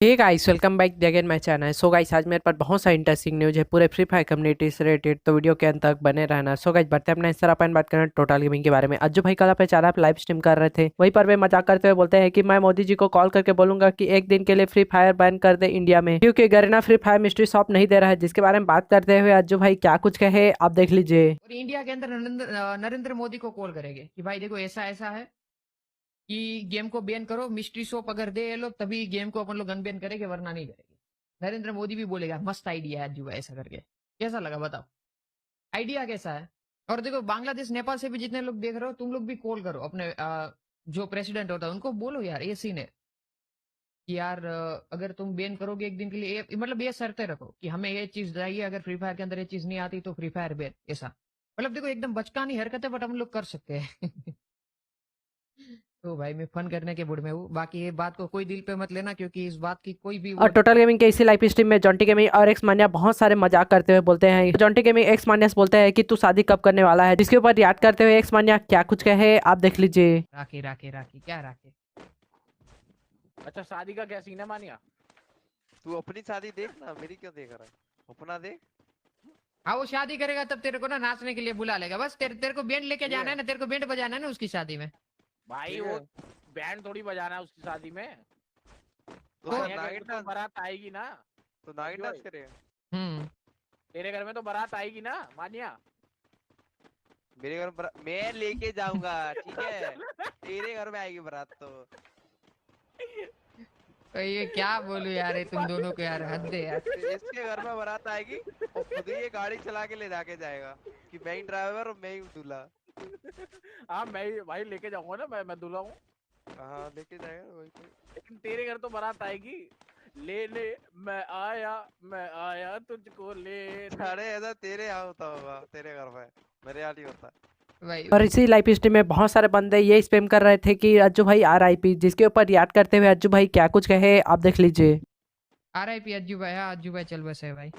Hey guys, welcome back again my channel. So guys, आज मेरे पास बहुत सारी इंटरेस्टिंग न्यूज़ है पूरे फ्री फायर कम्युनिटी से रिलेटेड, तो वीडियो के अंत तक बने रहना। सो गाइस, बढ़ते हैं अपना इस तरह अपन बात करें टोटल गेमिंग के बारे में। अज्जू भाई कल पे चारा लाइव स्ट्रीम कर रहे थे, वहीं पर वे मजाक करते हुए बोलते हैं कि मैं मोदी जी को कॉल करके बोलूंगा कि एक दिन के लिए फ्री फायर बैन कर दे इंडिया में, क्योंकि Garena free fire mystery shop नहीं दे रहा है। जिसके बारे में बात करते हुए अज्जू भाई क्या कुछ कहे, आप देख लीजिए। और इंडिया के अंदर नरेंद्र मोदी को कॉल करेंगे कि भाई देखो ऐसा ऐसा है कि गेम को बैन करो, मिस्ट्री शॉप अगर दे ये लोग तभी गेम को अपन लोग अनबैन करेंगे वरना नहीं करेंगे। नरेंद्र मोदी भी बोलेगा मस्त आइडिया है जो ऐसा करके। कैसा लगा बताओ, आइडिया कैसा है? और देखो बांग्लादेश नेपाल से भी जितने लोग देख रहे हो तुम लोग भी कॉल करो अपने जो प्रेसिडेंट होता है उनको बोलो यार ये सीन है कि यार अगर तुम बैन करोगे एक दिन के लिए मतलब ये शर्तें रखो कि हमें ये चीज चाहिए, अगर फ्री फायर के अंदर ये चीज नहीं आती तो फ्री फायर बैन। ऐसा मतलब देखो एकदम बचकानी हरकत है बट हम लोग कर सकते हैं। तो भाई मैं फन करने के मूड में हूँ, बाकी ये बात को कोई दिल पे मत लेना क्योंकि इस बात की कोई भी और वो टोटल गेमिंग के इसी लाइव स्ट्रीम में जॉन्टी गेमिंग और एक्स मान्या बहुत सारे मजाक करते हुए बोलते हैं। जॉन्टी गेमिंग एक्स मान्या से बोलते हैं कि तू शादी कब करने वाला है, जिसके ऊपर याद करते हुए एक्स मान्या क्या कुछ कहे, आप देख लीजिए। राखी राखी राखी क्या राखी। अच्छा, शादी का क्या सीन है मानिया? तू अपनी शादी देख ना, मेरी क्यों देख रहा है? अपना देख। हाँ वो शादी करेगा तब तेरे को ना नाचने के लिए बुला लेगा, बस तेरे को बैंड लेके जाना है ना, तेरे को बैंड बजाना है ना उसकी शादी में। भाई ठीक वो है। बैंड थोड़ी बजाना है उसकी शादी में। तो मानिया के नागिन घर तो डांस, बारात आएगी ना। तो नागिन जो डांस करेगा। तेरे घर में तो बारात आएगी ना मानिया। मेरे घर पर मैं लेके जाऊंगा, ठीक है। तेरे घर में आएगी बारात तो ये क्या बोलूं यार, ये तुम दोनों को यार हद है यार। इसके घर में बारात आएगी और खुद ही ये गाड़ी चला के ले जाके जाएगा कि मैं ही ड्राइवर और मैं ही दूल्हा। हाँ मैं भाई लेके जाऊंगा ना, मैं दूल्हा हूँ। हाँ लेके जाएगा वही तो। लेकिन तेरे घर तो बारात आएगी। ले ले, मैं आया तुझको ले। अरे ऐसा तेरे यहाँ होता होगा, तेरे घर में। मेरे यहाँ नहीं होता। भाई और इसी लाइव स्ट्रीम में बहुत सारे बंदे ये स्पैम कर रहे थे कि अज्जू भाई RIP, जिसके ऊपर याद करते हुए अज्जू भाई क्या कुछ कहे, आप देख लीजिए। RIP अज्जू भाई। हाँ अज्जू भाई चल बस है भाई,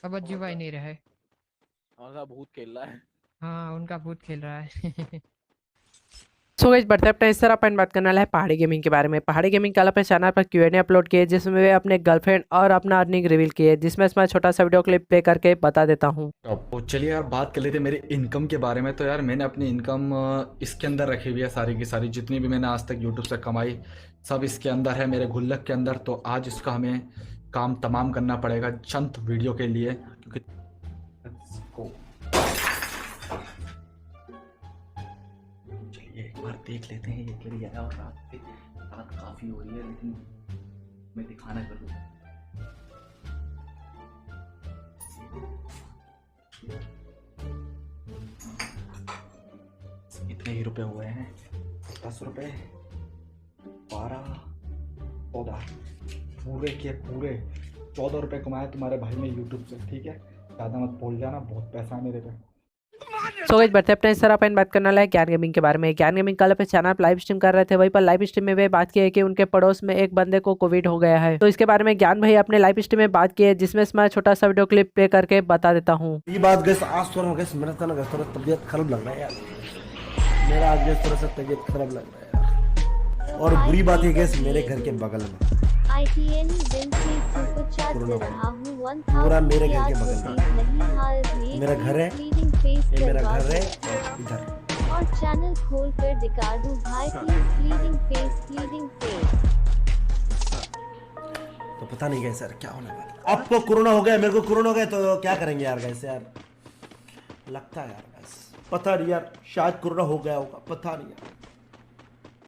अब अज्जू भाई नहीं रहे। कौन सा भूत खेल रहा है? हाँ उनका भूत खेल रहा है। सो गाइस, बढ़ते अपने इस तरह अपन बात करने वाला है पहाड़ी गेमिंग के बारे में। पहाड़ी गेमिंग कल अपने चैनल पर Q&A अपलोड किए, जिसमें वे अपने गर्लफ्रेंड और अपना अर्निंग रिवील किए, जिसमें मैं छोटा सा वीडियो क्लिप प्ले करके बता देता हूँ। तो चलिए यार, बात कर लेते हैं मेरी इनकम के बारे में। तो यार मैंने अपनी इनकम इसके अंदर रखी हुई है, सारी की सारी जितनी भी मैंने आज तक यूट्यूब से कमाई सब इसके अंदर है, मेरे गुल्लक के अंदर। तो आज इसका हमें काम तमाम करना पड़ेगा चंद वीडियो के लिए, क्योंकि चलिए एक बार देख लेते हैं ये क्या है। और रात काफ़ी हो रही है लेकिन मैं दिखाना करूँगा। इतने ही रुपए हुए हैं, 10 रुपए, 12, 14, पूरे के पूरे 14 रुपए कमाए तुम्हारे भाई ने यूट्यूब से, ठीक है। ज़्यादा मत बोल जाना, बहुत पैसा है मेरे पे। सो गाइस, बढ़ते अपने इस तरह अपन बात करने वाला है ज्ञान गेमिंग के बारे में। ज्ञान गेमिंग कल अपने चैनल पर लाइव स्ट्रीम कर रहे थे, वहीं पर लाइव स्ट्रीम में वे बात की है कि उनके पड़ोस में एक बंदे को कोविड हो गया है। तो इसके बारे में ज्ञान भाई अपने लाइव स्ट्रीम में बात की है, जिसमें मैं छोटा सा वीडियो क्लिप प्ले करके बता देता हूँ। ये बात गैस आज थोड़ा गैस मेरा थोड़ा तबीयत खराब लग रहा है यार। मेरा आज गैस थोड़ा सा तबीयत खराब लग रहा है यार। और बुरी बात है गैस मेरे घर के बगल में पूरा मेरे घर के बगल में मेरा घर है, ये मेरा घर है इधर। और चैनल खोल कर दिखा दूं भाई, प्लीडिंग फेस। तो पता नहीं गैस यार क्या होने वाला है। आपको कोरोना हो गया, मेरे को कोरोना हो गया, तो क्या करेंगे यार गैस यार। लगता है यार गैस, पता नहीं यार, शायद कोरोना हो गया होगा, पता नहीं यार।